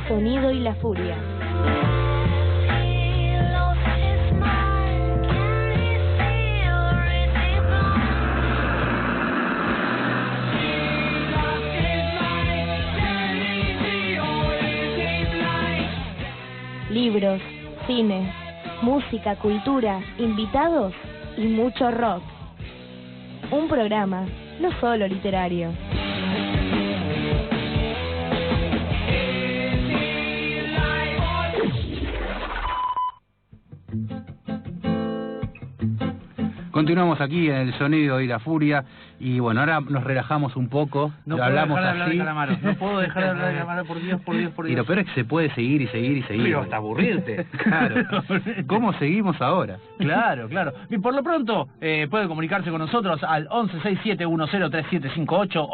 sonido y la furia. Libros, cine, música, cultura, invitados y mucho rock. Un programa no solo literario. Continuamos aquí en el sonido y la furia y bueno, ahora nos relajamos un poco. No puedo hablamos dejar de hablar así. de Calamaro. No puedo dejar de hablar de Calamaro, por Dios, por Dios, por Dios. Y lo peor es que se puede seguir y seguir y seguir. Pero hasta aburrirte. Claro. ¿Cómo seguimos ahora? Claro, claro. Y por lo pronto puede comunicarse con nosotros al 1167103758,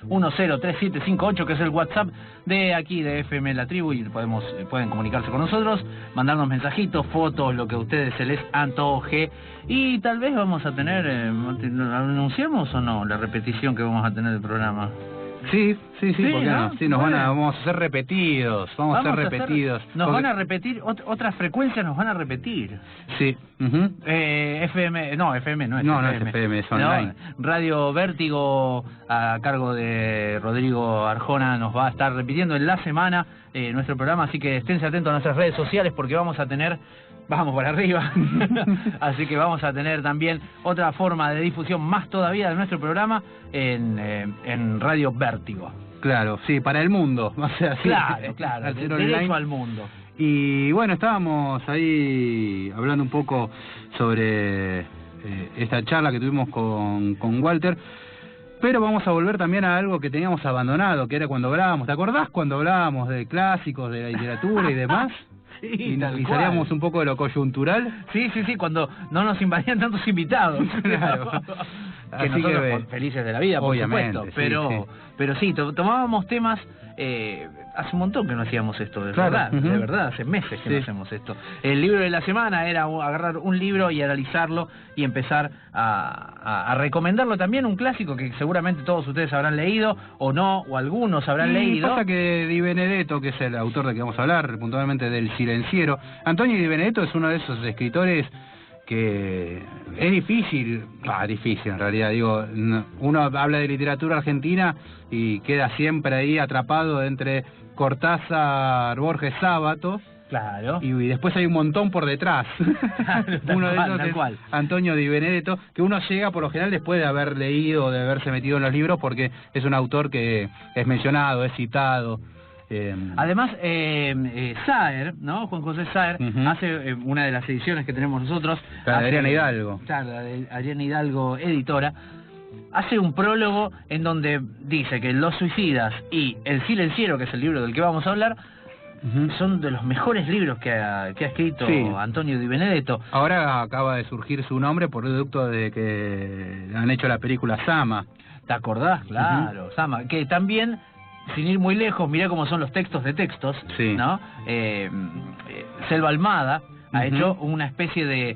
1167103758, que es el WhatsApp de aquí de FM La Tribu, y pueden comunicarse con nosotros, mandarnos mensajitos, fotos, lo que a ustedes se les antoje. Y tal vez vamos a tener, ¿anunciamos o no la repetición que vamos a tener del programa? Sí, ¿por qué ¿no? no? Sí, vamos a ser repetidos, vamos a ser repetidos. Van a repetir, otras frecuencias nos van a repetir. Sí. FM no es FM. No es FM, es online. No, Radio Vértigo, a cargo de Rodrigo Arjona, nos va a estar repitiendo en la semana nuestro programa, así que esténse atentos a nuestras redes sociales porque vamos para arriba. Así que vamos a tener también otra forma de difusión más todavía de nuestro programa en Radio Vértigo. Claro, sí, para el mundo. O sea, sí, claro, derecho al mundo. Y bueno, estábamos ahí hablando un poco sobre esta charla que tuvimos con Walter. Pero vamos a volver también a algo que teníamos abandonado, que era cuando hablábamos. ¿Te acordás cuando hablábamos de clásicos, de la literatura y demás? Sí, y salíamos un poco de lo coyuntural. Sí, cuando no nos invadían tantos invitados. Claro. Que así nosotros que, felices de la vida, por supuesto. Pero sí, tomábamos temas. Hace un montón que no hacíamos esto, de verdad, de verdad, hace meses que no hacemos esto. El libro de la semana era agarrar un libro y analizarlo y empezar a recomendarlo también, un clásico que seguramente todos ustedes habrán leído, o no, o algunos habrán leído. Pasa que Di Benedetto, que es el autor del que vamos a hablar, puntualmente del Silenciero, Antonio Di Benedetto es uno de esos escritores que es difícil en realidad, digo, uno habla de literatura argentina y queda siempre ahí atrapado entre Cortázar, Borges, Sábato. Claro. Y después hay un montón por detrás. Uno de esos es Antonio Di Benedetto, que uno llega por lo general después de haber leído, de haberse metido en los libros, porque es un autor que es mencionado, es citado. Además, Saer, ¿no? Juan José Saer hace una de las ediciones que tenemos nosotros. La de Adriana Hidalgo. Claro, la de Adriana Hidalgo, editora. Hace un prólogo en donde dice que Los Suicidas y El Silenciero, que es el libro del que vamos a hablar, son de los mejores libros que ha escrito Antonio Di Benedetto. Ahora acaba de surgir su nombre por producto de que han hecho la película Sama. ¿Te acordás? Claro, Sama, que también, sin ir muy lejos, mirá cómo son los textos de textos, ¿no? Selva Almada ha hecho una especie de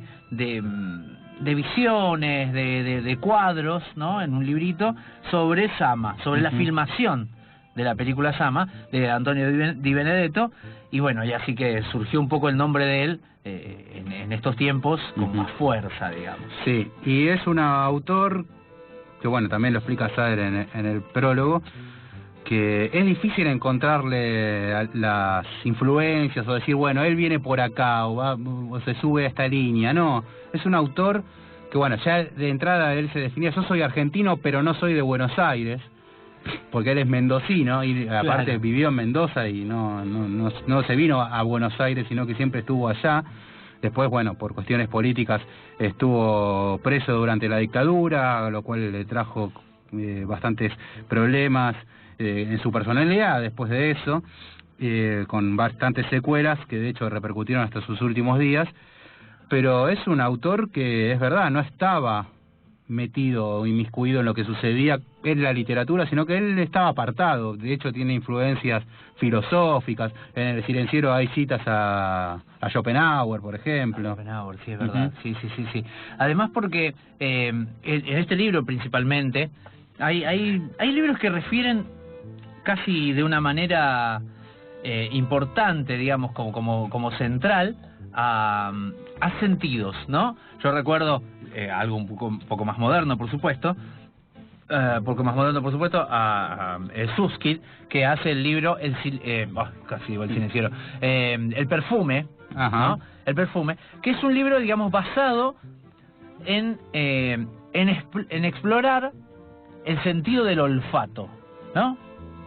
visiones, de cuadros, ¿no? En un librito sobre Sama, sobre la filmación de la película Sama, de Antonio Di Benedetto, y bueno, y así que surgió un poco el nombre de él en estos tiempos con más fuerza, digamos. Sí, y es un autor que, bueno, también lo explica Saer en el prólogo, que es difícil encontrarle las influencias o decir, bueno, él viene por acá o se sube a esta línea. No, es un autor que, bueno, ya de entrada él se definía, yo soy argentino pero no soy de Buenos Aires, porque él es mendocino y aparte vivió en Mendoza y no se vino a Buenos Aires, sino que siempre estuvo allá. Después, bueno, por cuestiones políticas estuvo preso durante la dictadura, lo cual le trajo bastantes problemas en su personalidad después de eso, con bastantes secuelas que de hecho repercutieron hasta sus últimos días. Pero es un autor que, es verdad, no estaba metido o inmiscuido en lo que sucedía en la literatura, sino que él estaba apartado. De hecho tiene influencias filosóficas. En El Silenciero hay citas a Schopenhauer, por ejemplo. Schopenhauer, sí, es verdad. Sí. Además porque en este libro principalmente hay libros que refieren casi de una manera importante, digamos, como central a sentidos, ¿no? Yo recuerdo algo un poco más moderno, por supuesto, a Susskind, que hace el libro casi digo el silenciero, El perfume, ¿no? El perfume, que es un libro, digamos, basado en explorar el sentido del olfato, ¿no?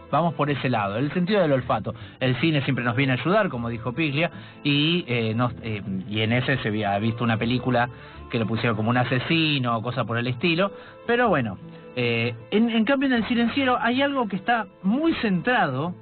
Vamos por ese lado, el sentido del olfato. El cine siempre nos viene a ayudar, como dijo Piglia, y en ese se había visto una película que lo pusieron como un asesino o cosa por el estilo, pero bueno, en cambio en El silenciero hay algo que está muy centrado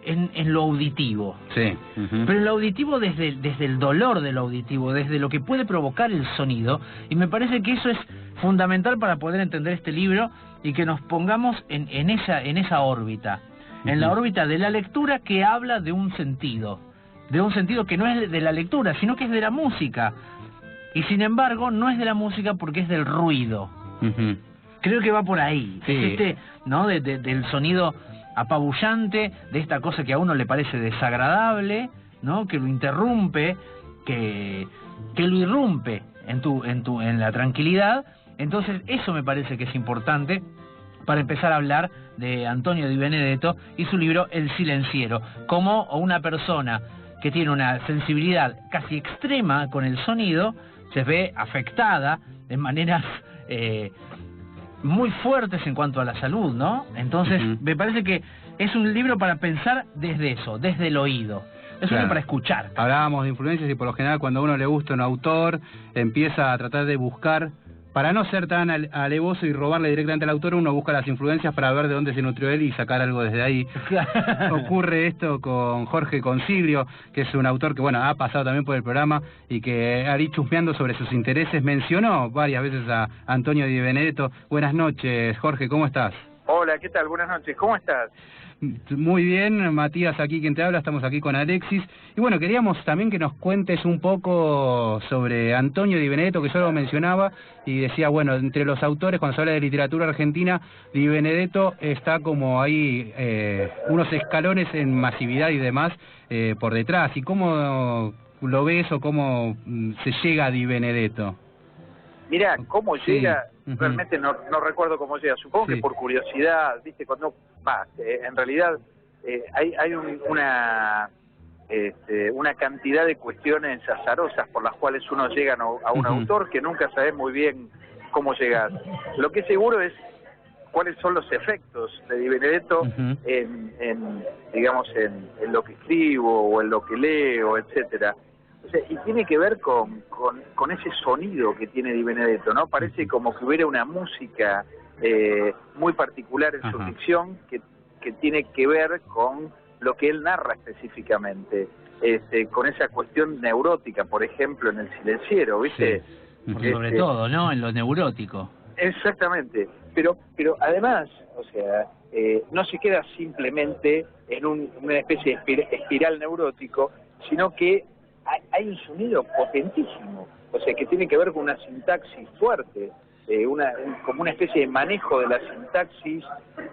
en lo auditivo. Sí. Pero en lo auditivo desde el dolor de lo auditivo, desde lo que puede provocar el sonido, y me parece que eso es fundamental para poder entender este libro y que nos pongamos en esa órbita, en la órbita de la lectura que habla de un sentido que no es de la lectura, sino que es de la música, y sin embargo no es de la música porque es del ruido. Creo que va por ahí, sí. ¿no? Del sonido apabullante, de esta cosa que a uno le parece desagradable, ¿no? Que lo interrumpe, que lo irrumpe en la tranquilidad. Entonces eso me parece que es importante para empezar a hablar de Antonio Di Benedetto y su libro El silenciero, como una persona que tiene una sensibilidad casi extrema con el sonido se ve afectada de maneras muy fuertes en cuanto a la salud, ¿no? Entonces me parece que es un libro para pensar desde eso, desde el oído. Es un libro para escuchar. Hablábamos de influencias y por lo general cuando a uno le gusta un autor empieza a tratar de buscar, para no ser tan alevoso y robarle directamente al autor, uno busca las influencias para ver de dónde se nutrió él y sacar algo desde ahí. Ocurre esto con Jorge Concilio, que es un autor que, bueno, ha pasado también por el programa y que, ahí chusmeando sobre sus intereses, mencionó varias veces a Antonio Di Benedetto. Buenas noches, Jorge, ¿cómo estás? Hola, ¿qué tal? Buenas noches, ¿cómo estás? Muy bien, Matías aquí quien te habla, estamos aquí con Alexis. Y bueno, queríamos también que nos cuentes un poco sobre Antonio Di Benedetto, que yo lo mencionaba y decía, bueno, entre los autores, cuando se habla de literatura argentina, Di Benedetto está como ahí unos escalones en masividad y demás por detrás. ¿Y cómo lo ves o cómo se llega a Di Benedetto? Mira, cómo llega, realmente no recuerdo cómo llega, supongo que por curiosidad, viste, cuando en realidad hay una cantidad de cuestiones azarosas por las cuales uno llega a un autor que nunca sabe muy bien cómo llegar. Lo que es seguro es cuáles son los efectos de Di Benedetto en lo que escribo o en lo que leo, etcétera. O sea, y tiene que ver con ese sonido que tiene Di Benedetto, ¿no? Parece como que hubiera una música muy particular en su ficción que tiene que ver con lo que él narra específicamente, con esa cuestión neurótica, por ejemplo, en El silenciero, ¿viste? Sí. Sobre todo, ¿no? En lo neurótico. Exactamente, pero además, o sea, no se queda simplemente en una especie de espiral neurótico, sino que hay un sonido potentísimo, o sea, que tiene que ver con una sintaxis fuerte, como una especie de manejo de la sintaxis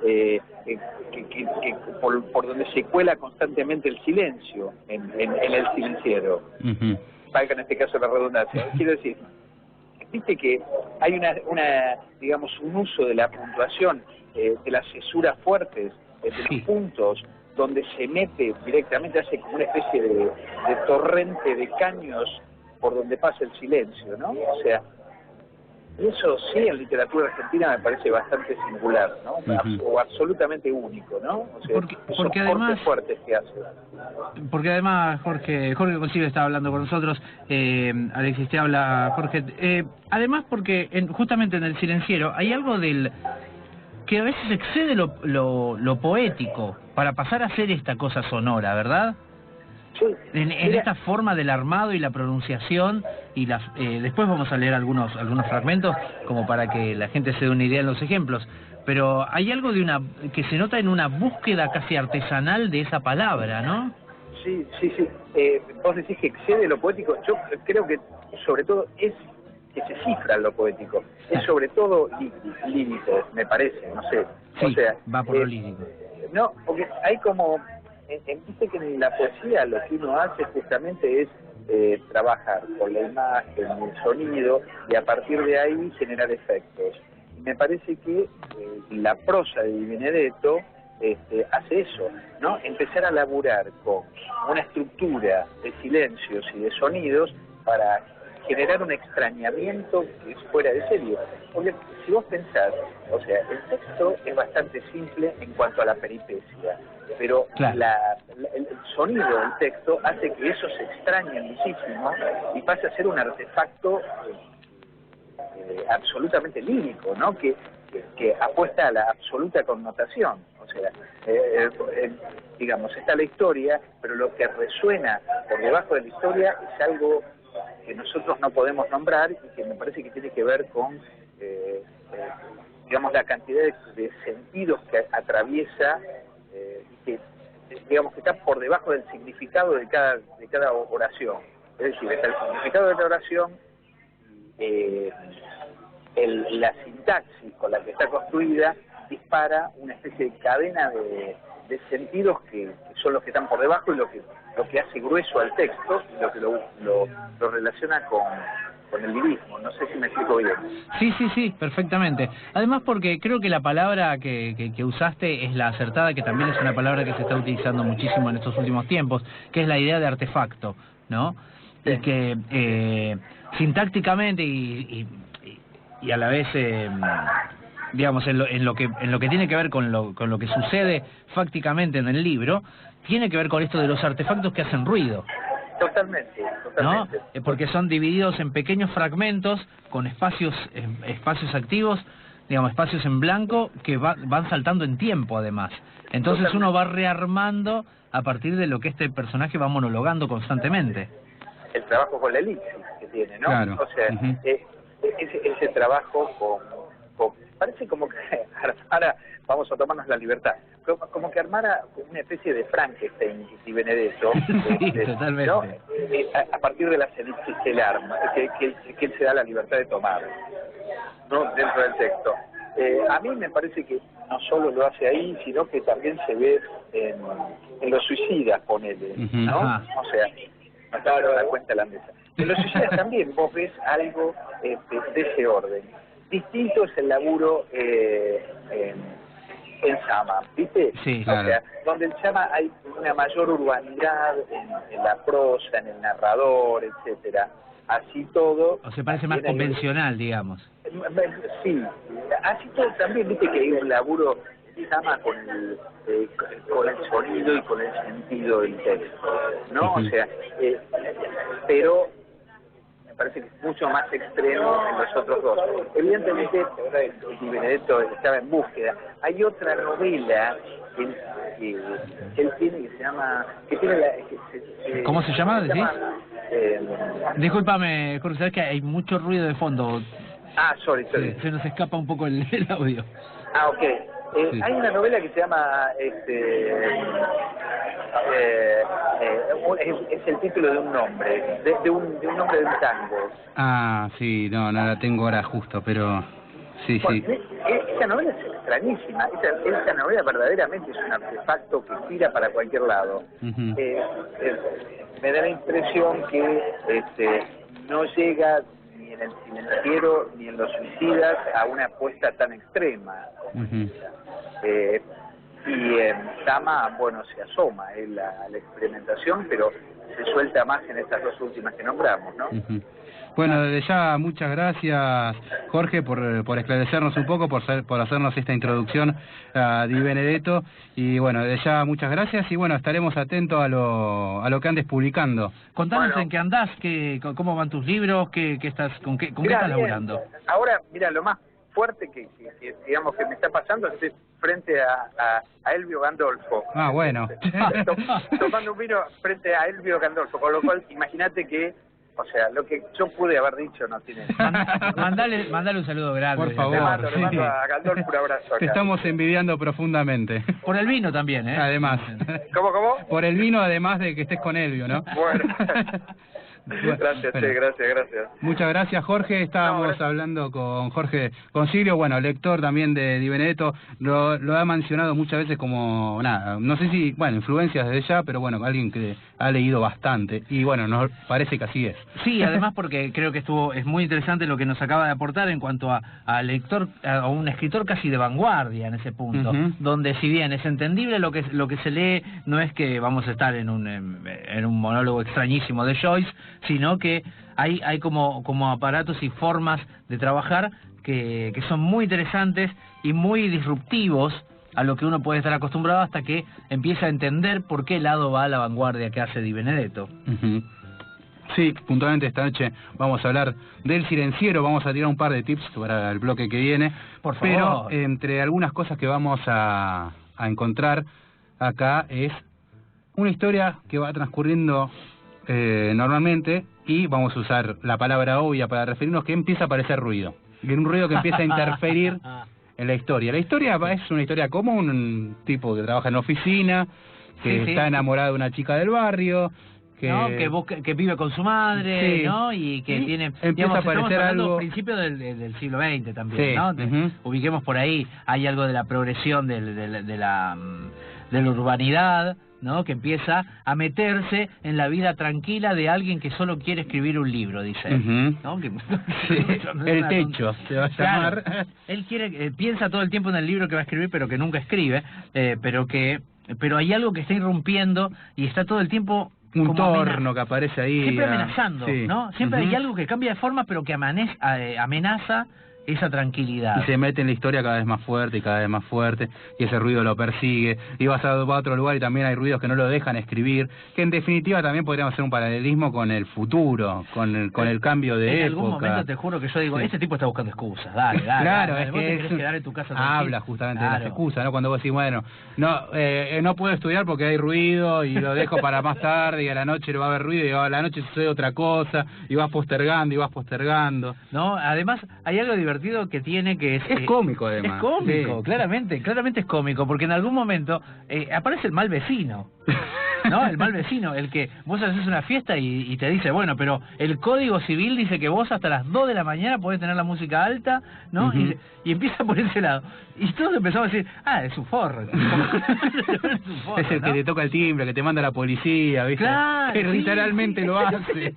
que por donde se cuela constantemente el silencio en El silenciero. Valga en este caso la redundancia. Quiero decir, viste que hay digamos, un uso de la puntuación, de las cesuras fuertes, de los puntos, donde se mete directamente, hace como una especie de torrente de caños por donde pasa el silencio, ¿no? O sea, eso sí en literatura argentina me parece bastante singular, ¿no? O absolutamente único, ¿no? O sea, porque además, fuertes que hace. Porque además Jorge Concilio está hablando con nosotros, Alexis te habla, Jorge, además porque justamente en El silenciero hay algo que a veces excede lo poético para pasar a ser esta cosa sonora, ¿verdad? Sí. En esta forma del armado y la pronunciación y después vamos a leer algunos fragmentos como para que la gente se dé una idea en los ejemplos, pero hay algo que se nota en una búsqueda casi artesanal de esa palabra, ¿no? Sí. Vos decís que excede lo poético. Yo creo que sobre todo es que se cifra en lo poético. Es sobre todo lírico, me parece, no sé. Sí, o sea, va por lo lírico. No, porque hay como viste que en la poesía lo que uno hace justamente es trabajar con la imagen, el sonido, y a partir de ahí generar efectos. Me parece que la prosa de Di Benedetto hace eso, ¿no? Empezar a laburar con una estructura de silencios y de sonidos para generar un extrañamiento que es fuera de serie. Porque si vos pensás, o sea, el texto es bastante simple en cuanto a la peripecia, pero claro, el sonido del texto hace que eso se extrañe muchísimo y pase a ser un artefacto absolutamente lírico, ¿no? Que apuesta a la absoluta connotación. O sea, digamos, está la historia, pero lo que resuena por debajo de la historia es algo que nosotros no podemos nombrar y que me parece que tiene que ver con, digamos, la cantidad de sentidos que atraviesa y que, digamos, que está por debajo del significado de cada oración. Es decir, está el significado de la oración, la sintaxis con la que está construida dispara una especie de cadena de sentidos que son los que están por debajo y lo que hace grueso al texto y lo que lo relaciona con el lirismo. No sé si me explico bien. Sí, perfectamente. Además porque creo que la palabra que usaste es la acertada, que también es una palabra que se está utilizando muchísimo en estos últimos tiempos, que es la idea de artefacto, ¿no? Sí. Y que sintácticamente y a la vez digamos en lo que tiene que ver con lo que sucede fácticamente en el libro, tiene que ver con esto de los artefactos que hacen ruido. Totalmente. ¿No? Porque son divididos en pequeños fragmentos con espacios activos, digamos, espacios en blanco que van saltando en tiempo además. Entonces totalmente. Uno va rearmando a partir de lo que este personaje va monologando constantemente. El trabajo con la elipsis que tiene, ¿no? Claro. O sea, ese trabajo con parece como que armara, vamos a tomarnos la libertad, como que armara una especie de Frankenstein Di Benedetto, sí, totalmente. ¿no? A partir de las elipsis que él arma, que él se da la libertad de tomar, ¿no? Dentro del texto. A mí me parece que no solo lo hace ahí, sino que también se ve en Los Suicidas, ponele, ¿no? Ajá. O sea, no está dando la cuenta a la mesa. En Los Suicidas también vos ves algo de ese orden. Distinto es el laburo en Llama, ¿viste? Sí, claro. O sea, donde en Llama hay una mayor urbanidad en la prosa, en el narrador, etcétera. Así todo... O se parece más convencional, digamos. Sí, así todo también, viste que hay un laburo en Llama con el sonido y con el sentido del texto, ¿no? O sea, pero... parece que es mucho más extremo en los otros dos. Evidentemente, Di Benedetto estaba en búsqueda. Hay otra novela que él tiene que se llama... ¿Cómo se llama? Discúlpame, Jorge, sabes que hay mucho ruido de fondo. Sorry. Se nos escapa un poco el audio. Ok. Sí. Hay una novela que se llama... es el título de un nombre, de un nombre de un tango. Sí, no la tengo ahora justo, pero sí. Esa novela es extrañísima. Esa novela verdaderamente es un artefacto que tira para cualquier lado. Me da la impresión que no llega ni en El Silenciero ni en Los Suicidas a una apuesta tan extrema. Y en Llama, bueno, se asoma la experimentación, pero se suelta más en estas dos últimas que nombramos, ¿no? Bueno, desde ya muchas gracias, Jorge, por esclarecernos un poco, por hacernos esta introducción a Di Benedetto, y bueno, desde ya muchas gracias, y bueno, estaremos atentos a lo que andes publicando. Contanos en qué andás, cómo van tus libros, con qué estás laburando. Ahora, mira, lo más fuerte que digamos que me está pasando es que estoy frente a Elvio Gandolfo. Bueno. Tomando un vino frente a Elvio Gandolfo, con lo cual imagínate que, o sea, lo que yo pude haber dicho no tiene... Mandale un saludo grande. Por favor. Le mando a Gandolfo un abrazo acá. Te estamos envidiando profundamente. Por el vino también, ¿eh? Además. ¿Cómo? Por el vino, además de que estés con Elvio, ¿no? Bueno. Gracias, bueno. Gracias. Muchas gracias, Jorge. Estábamos hablando con Jorge Concilio, bueno, lector también de Di Benedetto. Lo ha mencionado muchas veces como, nada, no sé si, bueno, influencias desde ya, pero bueno, alguien que ha leído bastante. Y bueno, nos parece que así es. Sí, además porque creo que es muy interesante lo que nos acaba de aportar en cuanto a lector, a un escritor casi de vanguardia en ese punto, donde si bien es entendible lo que se lee, no es que vamos a estar en un monólogo extrañísimo de Joyce, sino que hay como aparatos y formas de trabajar que son muy interesantes y muy disruptivos a lo que uno puede estar acostumbrado, hasta que empieza a entender por qué lado va la vanguardia que hace Di Benedetto. Sí, puntualmente esta noche vamos a hablar del Silenciero, vamos a tirar un par de tips para el bloque que viene. Por favor. Pero entre algunas cosas que vamos a encontrar acá es una historia que va transcurriendo normalmente, y vamos a usar la palabra obvia para referirnos, que empieza a aparecer ruido. Un ruido que empieza a interferir en la historia. La historia es una historia común, un tipo que trabaja en oficina, que está enamorado de una chica del barrio, que vive con su madre, ¿no? Y que tiene, empieza a aparecer algo principio del siglo XX también, ¿no? Ubiquemos por ahí, hay algo de la progresión de la urbanidad, ¿no? Que empieza a meterse en la vida tranquila de alguien que solo quiere escribir un libro, dice él, ¿no? Que, el techo se va a llamar. Claro, él piensa todo el tiempo en el libro que va a escribir, pero que nunca escribe, pero hay algo que está irrumpiendo y está todo el tiempo un torno que aparece ahí, siempre amenazando, ¿no? Siempre hay algo que cambia de forma, pero que amenaza esa tranquilidad. Y se mete en la historia cada vez más fuerte y cada vez más fuerte, y ese ruido lo persigue, y vas a otro lugar y también hay ruidos que no lo dejan escribir, que en definitiva también podríamos hacer un paralelismo con el futuro, con el cambio de época. En algún momento te juro que yo digo, este tipo está buscando excusas, dale. Claro, dale, es vos que te querés quedar en tu casa habla justamente de las excusas, ¿no? Cuando vos decís, bueno, no puedo estudiar porque hay ruido, y lo dejo para más tarde, y a la noche no va a haber ruido, y a la noche sucede otra cosa, y vas postergando. No, además hay algo divertido que tiene, que es cómico, además. Es cómico, claramente es cómico, porque en algún momento aparece el mal vecino, ¿no? El mal vecino, el que vos haces una fiesta y te dice, bueno, pero el Código Civil dice que vos hasta las 2 de la mañana podés tener la música alta, ¿no? Y empieza por ese lado. Y todos empezamos a decir, es un forro. Es el que te toca el timbre, que te manda la policía, ¿viste? Claro, que literalmente lo hace.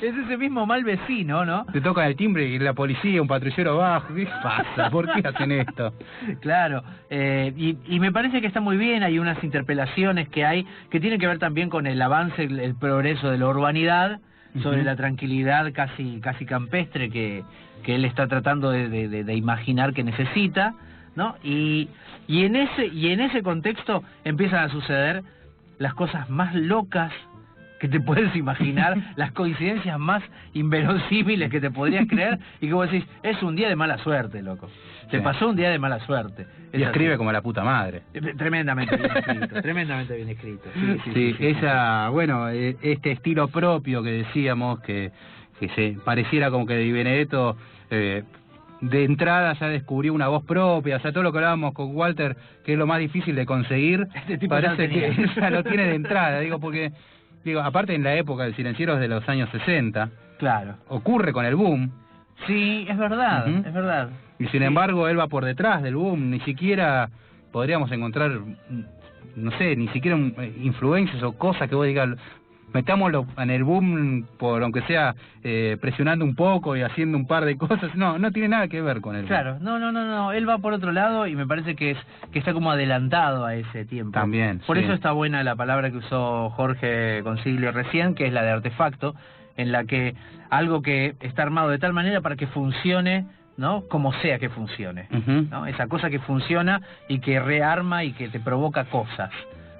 Es ese mismo mal vecino, ¿no? Te toca el timbre y la policía, un patrullero abajo. ¿Qué pasa? ¿Por qué hacen esto? Claro, y me parece que está muy bien. Hay unas interpelaciones que tienen que ver también con el avance, el progreso de la urbanidad, sobre la tranquilidad casi campestre que él está tratando de imaginar que necesita, ¿no? Y en ese contexto empiezan a suceder las cosas más locas que te puedes imaginar, las coincidencias más inverosímiles que te podrías creer, y que vos decís, es un día de mala suerte, loco. Te pasó un día de mala suerte. Y escribe como la puta madre. Tremendamente bien escrito, tremendamente bien escrito. Sí, bueno, este estilo propio que decíamos, que se pareciera como que Di Benedetto de entrada ya descubrió una voz propia, o sea, todo lo que hablábamos con Walter, que es lo más difícil de conseguir, parece que ya lo tiene de entrada, porque aparte en la época del Silenciero es de los años 60, claro, ocurre con el boom. Sí, es verdad, es verdad. Y sin embargo él va por detrás del boom, ni siquiera podríamos encontrar, no sé, ni siquiera influencias o cosas que vos digas, metámoslo en el boom, por aunque sea presionando un poco y haciendo un par de cosas. No tiene nada que ver con el boom. Claro, no, él va por otro lado, y me parece que está como adelantado a ese tiempo. También, por eso está buena la palabra que usó Jorge Concilio recién, que es la de artefacto, en la que algo que está armado de tal manera para que funcione, ¿no? Como sea que funcione, ¿no? Esa cosa que funciona y que rearma y que te provoca cosas.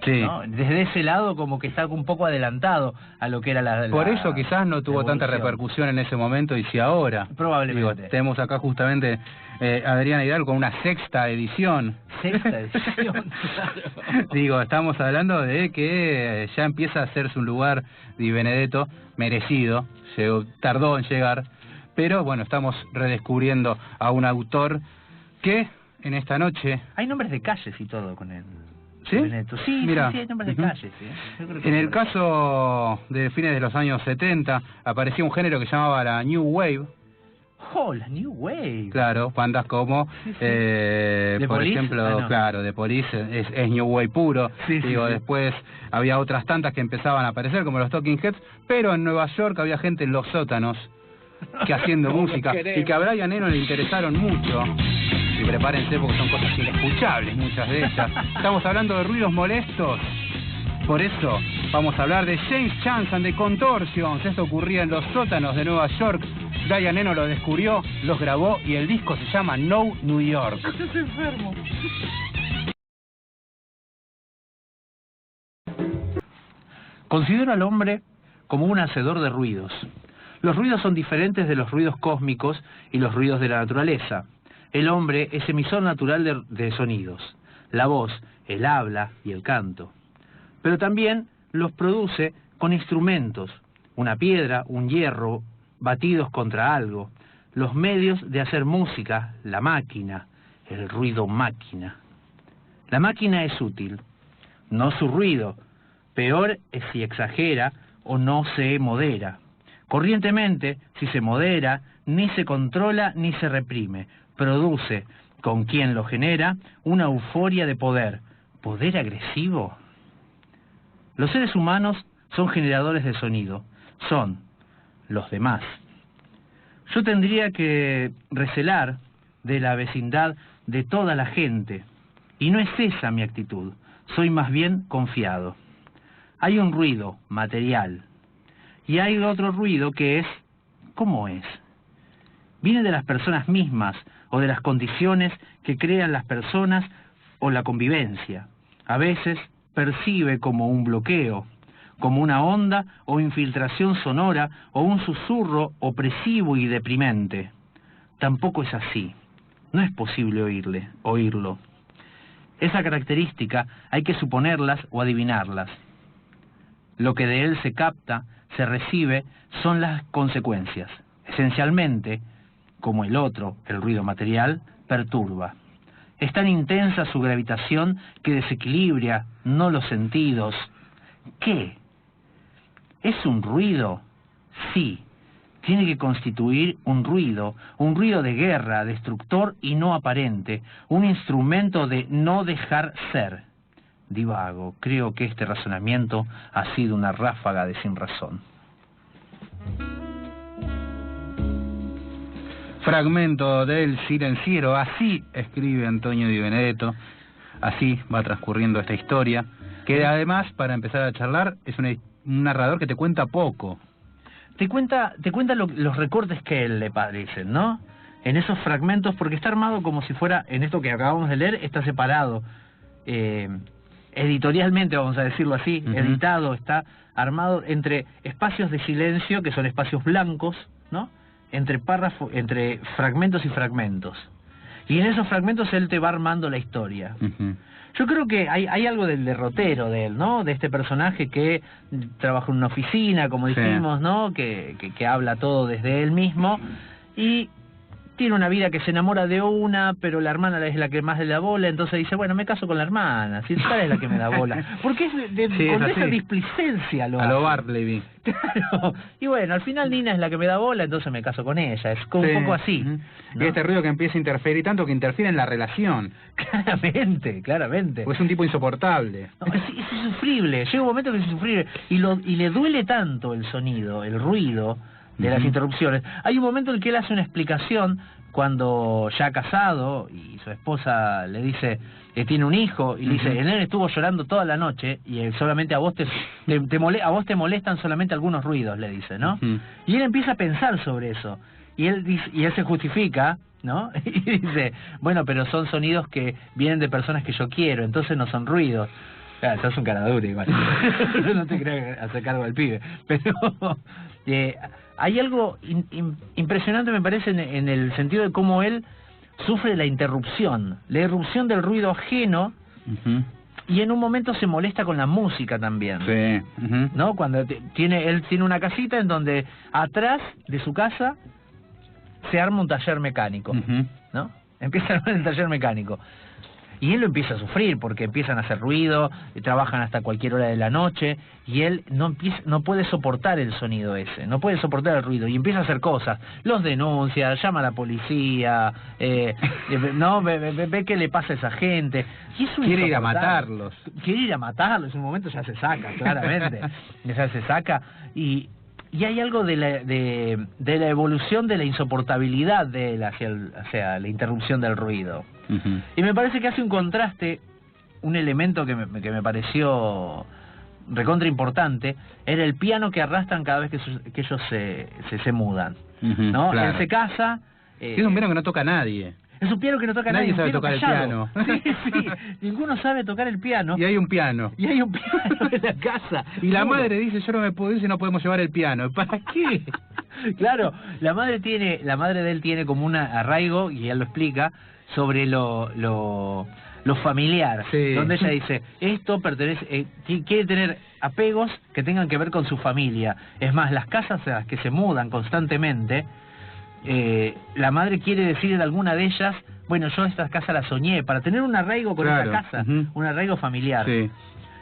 Sí. ¿No? Desde ese lado como que está un poco adelantado a lo que era Por eso quizás no tuvo tanta repercusión en ese momento, y si ahora. Probablemente. Tenemos acá justamente Adriana Hidalgo con una sexta edición. Sexta edición, claro. Estamos hablando de que ya empieza a hacerse un lugar Di Benedetto merecido, tardó en llegar, pero bueno, estamos redescubriendo a un autor que en esta noche... Hay nombres de calles y todo con él. ¿Sí? Benetton. Sí, mira, sí, hay nombres de calles. Yo creo que en el caso de fines de los años 70, aparecía un género que se llamaba la New Wave. Oh, la New Wave. Claro, bandas como, por ejemplo, claro, The Police es New Wave puro. Después había otras tantas que empezaban a aparecer, como los Talking Heads, pero en Nueva York había gente en los sótanos que haciendo música, y que a Brian Eno le interesaron mucho. Y prepárense porque son cosas inescuchables, muchas de ellas. Estamos hablando de ruidos molestos. Por eso vamos a hablar de James Chance and the Contortions. Esto ocurría en los sótanos de Nueva York. Brian Eno lo descubrió, los grabó y el disco se llama No New York. Estás enfermo. Considero al hombre como un hacedor de ruidos. Los ruidos son diferentes de los ruidos cósmicos y los ruidos de la naturaleza. El hombre es emisor natural de sonidos, la voz, el habla y el canto. Pero también los produce con instrumentos, una piedra, un hierro, batidos contra algo, los medios de hacer música, la máquina, el ruido máquina. La máquina es útil, no su ruido, peor es si exagera o no se modera. Corrientemente, si se modera, ni se controla ni se reprime, produce, con quien lo genera, una euforia de poder. ¿Poder agresivo? Los seres humanos son generadores de sonido, son los demás. Yo tendría que recelar de la vecindad de toda la gente, y no es esa mi actitud, soy más bien confiado. Hay un ruido material, y hay otro ruido que es, ¿cómo es? Viene de las personas mismas, o de las condiciones que crean las personas o la convivencia. A veces percibe como un bloqueo, como una onda o infiltración sonora o un susurro opresivo y deprimente. Tampoco es así. No es posible oírlo. Esa característica hay que suponerlas o adivinarlas. Lo que de él se capta, se recibe, son las consecuencias. Esencialmente, como el otro, el ruido material, perturba. Es tan intensa su gravitación que desequilibra, no los sentidos. ¿Qué? ¿Es un ruido? Sí. Tiene que constituir un ruido de guerra, destructor y no aparente, un instrumento de no dejar ser. Divago, creo que este razonamiento ha sido una ráfaga de sinrazón. Fragmento del Silenciero, así escribe Antonio Di Benedetto, así va transcurriendo esta historia, que además, para empezar a charlar, es un narrador que te cuenta poco. Te cuenta los recortes que él le parecen, ¿no? En esos fragmentos, porque está armado como si fuera, en esto que acabamos de leer, está separado, editorialmente, vamos a decirlo así, editado, está armado entre espacios de silencio, que son espacios blancos, ¿no? Entre fragmentos y fragmentos. Y en esos fragmentos él te va armando la historia. Yo creo que hay algo del derrotero de él, ¿no? De este personaje que trabaja en una oficina, como dijimos, ¿no? Que habla todo desde él mismo y tiene una vida que se enamora de una, pero la hermana es la que más le da bola, entonces dice, bueno, me caso con la hermana, si tal es la que me da bola. Porque es con esa displicencia. A lo Bartleby. Claro. Y bueno, al final Nina es la que me da bola, entonces me caso con ella. Es como un poco así. ¿No? Y este ruido que empieza a interferir tanto que interfiere en la relación. Claramente. Pues es un tipo insoportable. No, es insufrible. Llega un momento que es insufrible. Y le duele tanto el sonido, el ruido de las interrupciones. Hay un momento en el que él hace una explicación cuando ya casado y su esposa le dice que tiene un hijo y le dice, el nene estuvo llorando toda la noche y solamente a vos te molestan solamente algunos ruidos, le dice, ¿no? Y él empieza a pensar sobre eso y él se justifica, ¿no? Y dice, bueno, pero son sonidos que vienen de personas que yo quiero, entonces no son ruidos. Claro, sos un cara duro igual. No te creas hacer cargo del pibe. Pero hay algo impresionante, me parece, en el sentido de cómo él sufre la irrupción del ruido ajeno, y en un momento se molesta con la música también. Sí. ¿No? Cuando él tiene una casita en donde atrás de su casa se arma un taller mecánico, ¿no? Empieza a armar el taller mecánico. Y él lo empieza a sufrir porque empiezan a hacer ruido, trabajan hasta cualquier hora de la noche, y él no puede soportar el sonido ese, no puede soportar el ruido, y empieza a hacer cosas, los denuncia, llama a la policía, no ve qué le pasa a esa gente, y es quiere ir a matarlos. Quiere ir a matarlos, en un momento ya se saca, claramente, ya se saca, y hay algo de la evolución de la insoportabilidad de él hacia la interrupción del ruido. Y me parece que hace un contraste, un elemento que me pareció recontra importante, era el piano que arrastran cada vez que ellos se mudan, ¿no? Claro. Él se casa... es un piano que no toca a nadie. Es un piano que no toca a nadie. Nadie sabe tocar el piano. Sí, ninguno sabe tocar el piano. Y hay un piano. Y hay un piano en la casa. Y la madre dice, yo no me puedo ir si no podemos llevar el piano. ¿Para qué? Claro, la madre de él tiene como un arraigo, y él lo explica, sobre lo familiar, sí. Donde ella dice, esto pertenece, quiere tener apegos que tengan que ver con su familia. Es más, las casas a las que se mudan constantemente, la madre quiere decir en alguna de ellas, bueno, yo esta casa la soñé, para tener un arraigo con esta casa, un arraigo familiar. Sí.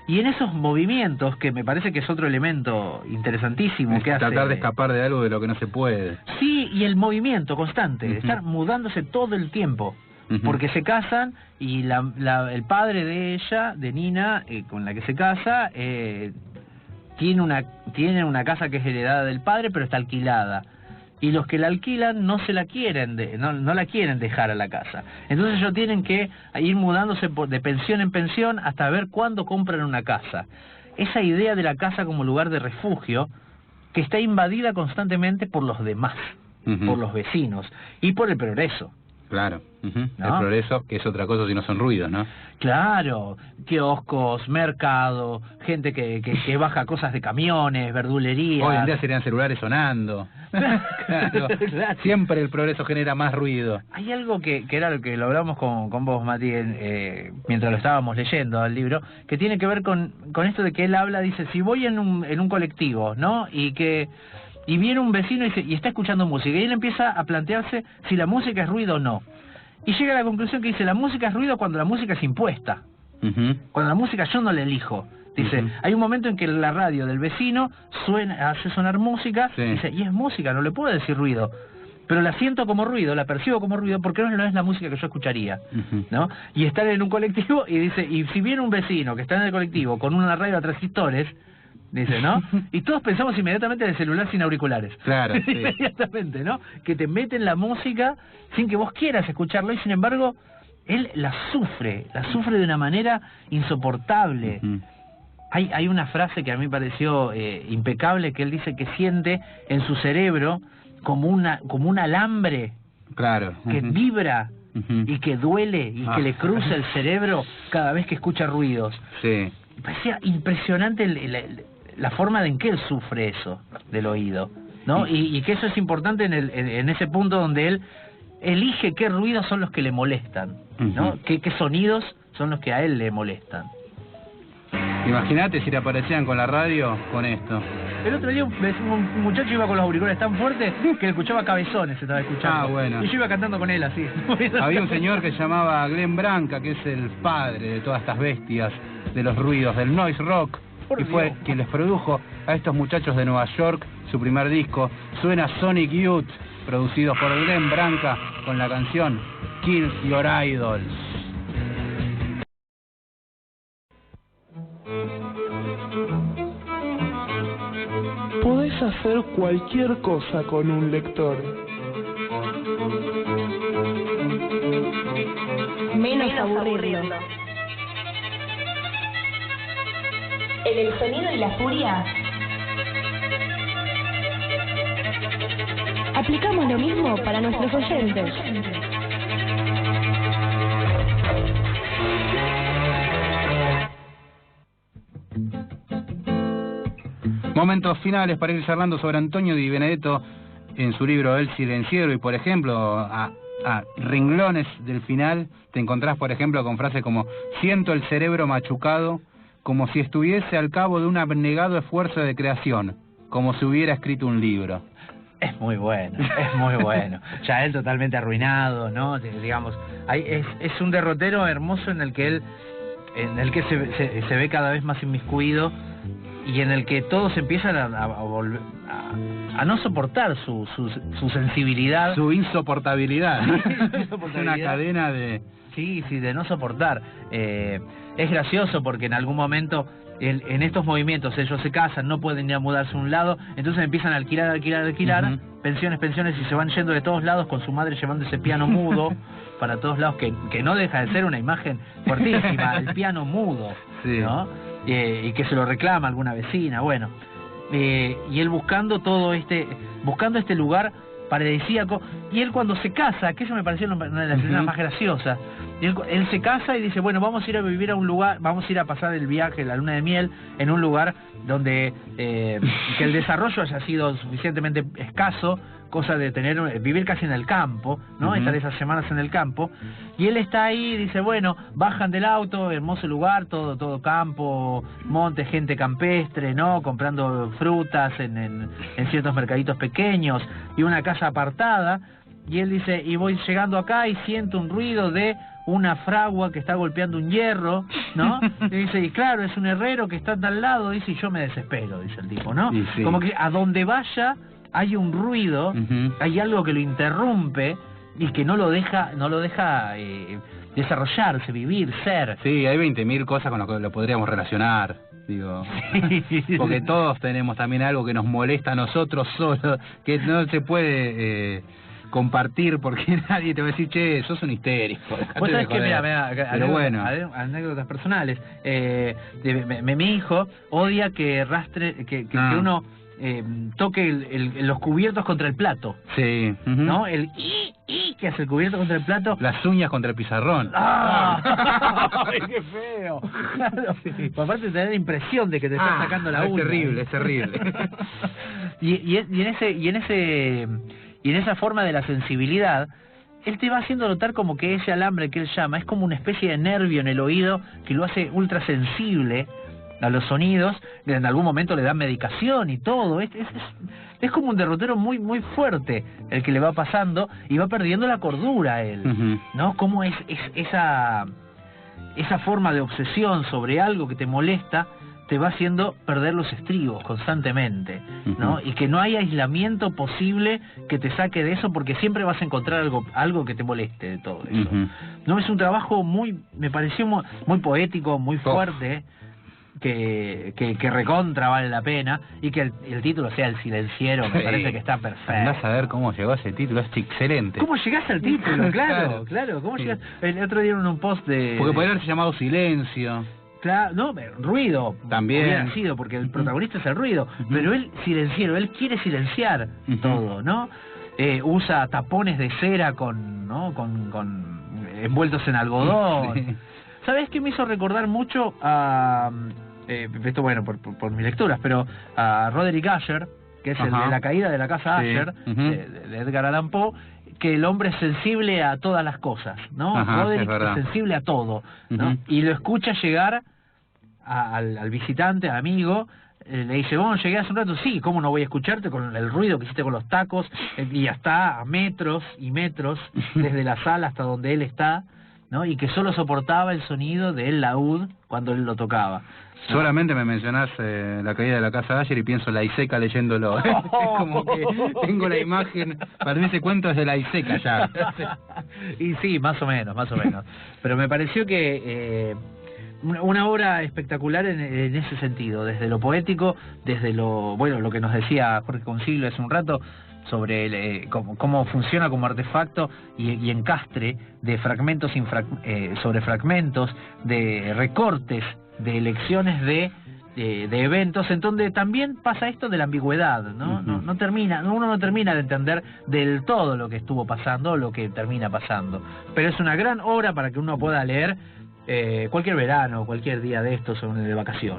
Y en esos movimientos, que me parece que es otro elemento interesantísimo que hace... Tratar de escapar de algo de lo que no se puede. Sí, y el movimiento constante, de estar mudándose todo el tiempo. Porque se casan y el padre de ella, de Nina, con la que se casa, tiene una casa que es heredada del padre, pero está alquilada. Y los que la alquilan no se la quieren, no la quieren dejar a la casa. Entonces ellos tienen que ir mudándose de pensión en pensión hasta ver cuándo compran una casa. Esa idea de la casa como lugar de refugio, que está invadida constantemente por los demás, por los vecinos y por el progreso. Claro, ¿no? El progreso, que es otra cosa si no son ruidos, ¿no? Claro, kioscos, mercado, gente que baja cosas de camiones, verdulería. Hoy en día serían celulares sonando. Claro. Siempre el progreso genera más ruido. Hay algo que era lo que lo hablamos con vos, Mati, mientras lo estábamos leyendo el libro, que tiene que ver con esto de que él habla, dice, si voy en un colectivo, ¿no? Y viene un vecino y está escuchando música, y él empieza a plantearse si la música es ruido o no. Y llega a la conclusión que dice, la música es ruido cuando la música es impuesta. Cuando la música yo no la elijo. Dice, hay un momento en que la radio del vecino hace sonar música, dice, y es música, no le puedo decir ruido. Pero la siento como ruido, la percibo como ruido, porque no es la música que yo escucharía, ¿no? Y estar en un colectivo, y dice, y si viene un vecino que está en el colectivo con una radio a transistores, dice, ¿no? Y todos pensamos inmediatamente en el celular sin auriculares. Claro, sí. Inmediatamente, ¿no? Que te meten la música sin que vos quieras escucharlo, y sin embargo, él la sufre de una manera insoportable. Hay una frase que a mí me pareció impecable, que él dice que siente en su cerebro como un alambre, claro, que vibra y que duele y que le cruza el cerebro cada vez que escucha ruidos. Sí. Me parecía impresionante la forma en que él sufre eso del oído, ¿no? Y que eso es importante en ese punto donde él elige qué ruidos son los que le molestan, ¿no? Qué sonidos son los que a él le molestan. Imagínate si le aparecían con la radio con esto. El otro día un muchacho iba con los auriculares tan fuertes que le escuchaba cabezones, estaba escuchando. Ah, bueno. Y yo iba cantando con él así. Había un señor que se llamaba Glenn Branca, que es el padre de todas estas bestias de los ruidos, del noise rock, y fue quien les produjo a estos muchachos de Nueva York su primer disco. Suena Sonic Youth, producido por Glenn Branca, con la canción Kill Your Idols. Podés hacer cualquier cosa con un lector. Menos aburrirlo. En el sonido y la furia aplicamos lo mismo para nuestros oyentes. Momentos finales para ir charlando sobre Antonio Di Benedetto en su libro El Silenciero, y por ejemplo a renglones del final te encontrás por ejemplo con frases como: siento el cerebro machucado como si estuviese al cabo de un abnegado esfuerzo de creación, como si hubiera escrito un libro. Es muy bueno, es muy bueno. Ya él totalmente arruinado, ¿no? Digamos, es un derrotero hermoso en el que se ve cada vez más inmiscuido y en el que todos empiezan a no soportar su sensibilidad. Su insoportabilidad. Es una cadena de... Sí, de no soportar. Es gracioso porque en algún momento... En estos movimientos ellos se casan, no pueden ir a mudarse a un lado, entonces empiezan a alquilar, pensiones, y se van yendo de todos lados con su madre llevando ese piano mudo para todos lados, que no deja de ser una imagen fuertísima, el piano mudo, sí, ¿no? Y que se lo reclama alguna vecina, bueno. Y él buscando este lugar paradisíaco, y él cuando se casa, que eso me pareció una de las escenas más graciosas, él se casa y dice, bueno, vamos a ir a vivir a un lugar, vamos a ir a pasar el viaje, la luna de miel, en un lugar donde que el desarrollo haya sido suficientemente escaso, cosa de vivir casi en el campo, ¿no? Estar esas semanas en el campo, y él está ahí y dice, bueno, bajan del auto, hermoso lugar, todo campo, monte, gente campestre, ¿no? Comprando frutas en ciertos mercaditos pequeños, y una casa apartada, y él dice, y voy llegando acá y siento un ruido de una fragua que está golpeando un hierro, ¿no? Y dice, y claro, es un herrero que está al lado, dice, y yo me desespero, dice el tipo, ¿no? Sí. Como que a donde vaya hay un ruido, hay algo que lo interrumpe y que no lo deja desarrollarse, vivir, ser. Sí, hay 20.000 cosas con las que lo podríamos relacionar, digo. Sí. Porque todos tenemos también algo que nos molesta a nosotros solos, que no se puede compartir porque nadie te va a decir, che, sos un histérico. Vos sabés que, mira, pero bueno, anécdotas personales. Mi hijo odia que uno toque los cubiertos contra el plato. Sí. ¿No? El que hace el cubierto contra el plato. Las uñas contra el pizarrón. ¡Ah! ¡Ay, qué feo! Claro. Sí. Aparte te da la impresión de que te estás sacando la uña. Es terrible. Y en esa forma de la sensibilidad, él te va haciendo notar como que ese alambre que él llama es como una especie de nervio en el oído que lo hace ultra sensible a los sonidos. En algún momento le dan medicación y todo. Es como un derrotero muy muy fuerte el que le va pasando y va perdiendo la cordura a él, ¿no? Como es esa forma de obsesión sobre algo que te molesta te va haciendo perder los estribos constantemente, ¿no? Y que no hay aislamiento posible que te saque de eso, porque siempre vas a encontrar algo que te moleste de todo eso. No, es un trabajo me pareció muy poético, muy fuerte, que recontra vale la pena, y que el título sea El Silenciero, me parece que está perfecto. Andás a ver cómo llegó ese título, es excelente. ¿Cómo llegaste al título? Claro, ¿cómo llegaste? El otro día en un post Porque podría haberse llamado Silencio. Claro, no, ruido también hubiera sido, porque el protagonista es el ruido, pero él silenciero, él quiere silenciar todo, ¿no? Usa tapones de cera con envueltos en algodón. Sí. ¿Sabés qué me hizo recordar mucho a esto, bueno, por mis lecturas, pero a Roderick Asher, que es el de La caída de la casa Asher, de Edgar Allan Poe, que el hombre es sensible a todas las cosas, ¿no? Roderick es sensible a todo, ¿no? Y lo escucha llegar al visitante, al amigo, le dice, bueno, llegué hace un rato, sí, ¿cómo no voy a escucharte con el ruido que hiciste con los tacos? Y está a metros y metros desde la sala hasta donde él está, ¿no? Y que solo soportaba el sonido del laúd cuando él lo tocaba, ¿no? Solamente me mencionás La caída de la casa Asher y pienso La Iseca leyéndolo. Es como que tengo la imagen, para mí ese cuento es de La Iseca ya. Y sí, más o menos. Pero me pareció que una obra espectacular en ese sentido, desde lo poético, desde lo que nos decía Jorge Consiglio hace un rato, sobre cómo funciona como artefacto y encastre de fragmentos sobre fragmentos, de recortes, de elecciones de eventos, en donde también pasa esto de la ambigüedad, ¿no? Uno no termina de entender del todo lo que estuvo pasando o lo que termina pasando, pero es una gran obra para que uno pueda leer cualquier verano, cualquier día de estos o de vacaciones.